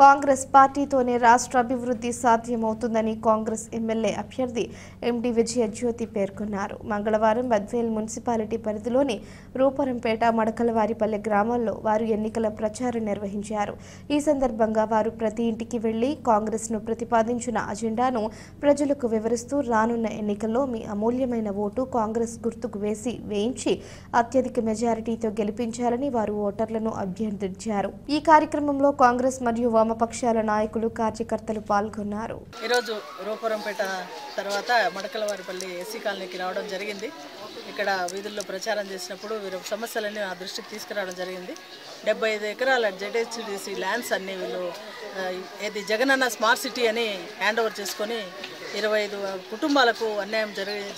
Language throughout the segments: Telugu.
కాంగ్రెస్ పార్టీతోనే రాష్ట్ర అభివృద్ధి సాధ్యమవుతుందని కాంగ్రెస్ ఎమ్మెల్యే అభ్యర్థి ఎండి విజయజ్యోతి పేర్కొన్నారు. మంగళవారం బద్వేల్ మున్సిపాలిటీ పరిధిలోని రూపరంపేట, మడకలవారిపల్లె గ్రామాల్లో వారు ఎన్నికల ప్రచారం నిర్వహించారు. ఈ సందర్భంగా వారు ప్రతి ఇంటికి వెళ్లి కాంగ్రెస్ను ప్రతిపాదించిన అజెండాను ప్రజలకు వివరిస్తూ రానున్న ఎన్నికల్లో మీ అమూల్యమైన ఓటు కాంగ్రెస్ గుర్తుకు వేయించి అత్యధిక మెజారిటీతో గెలిపించాలని వారు ఓటర్లను అభ్యర్థించారు. ఈ కార్యక్రమంలో కాంగ్రెస్ మరియు వామపక్షాల నాయకులు, కార్యకర్తలు పాల్గొన్నారు. ఈరోజు రూపరంపేట తర్వాత మడకలవారిపల్లి ఎస్సీ కాలనీకి రావడం జరిగింది. ఇక్కడ వీధుల్లో ప్రచారం చేసినప్పుడు వీరు సమస్యలన్నీ నా దృష్టికి తీసుకురావడం జరిగింది. 75 ఎకరాల జెడ్హెచ్డిసి ల్యాండ్స్ అన్ని వీళ్ళు ఏది జగనన్న స్మార్ట్ సిటీ అని హ్యాండ్ ఓవర్ చేసుకొని 25 కుటుంబాలకు అన్యాయం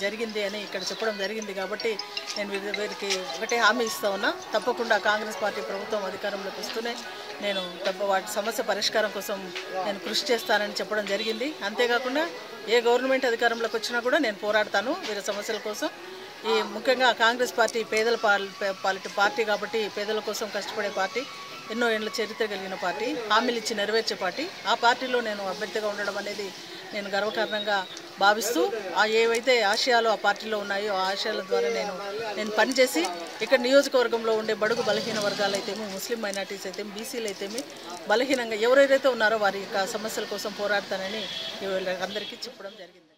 జరిగింది అని ఇక్కడ చెప్పడం జరిగింది. కాబట్టి నేను వీరికి ఒకటే హామీ ఇస్తా ఉన్నా, తప్పకుండా కాంగ్రెస్ పార్టీ ప్రభుత్వం అధికారంలోకి వస్తూనే నేను వాటి సమస్య పరిష్కారం కోసం నేను కృషి చేస్తానని చెప్పడం జరిగింది. అంతేకాకుండా ఏ గవర్నమెంట్ అధికారంలోకి వచ్చినా కూడా నేను పోరాడతాను వీరి సమస్యల కోసం. ఈ ముఖ్యంగా కాంగ్రెస్ పార్టీ పేదల పార్టీ కాబట్టి పేదల కోసం కష్టపడే పార్టీ, ఎన్నో ఏళ్ళ చరిత్ర కలిగిన పార్టీ, హామీలు ఇచ్చి నెరవేర్చే పార్టీ. ఆ పార్టీలో నేను అభ్యర్థిగా ఉండడం అనేది నేను గర్వకారణంగా భావిస్తూ ఏవైతే ఆశయాలు ఆ పార్టీలో ఉన్నాయో ఆ ఆశయాల ద్వారా నేను పనిచేసి ఇక్కడ నియోజకవర్గంలో ఉండే బడుగు బలహీన వర్గాలు అయితేమి, ముస్లిం మైనార్టీస్ అయితే, బీసీలు అయితేమి, బలహీనంగా ఎవరైతే ఉన్నారో వారి యొక్క సమస్యల కోసం పోరాడతానని అందరికీ చెప్పడం జరిగింది.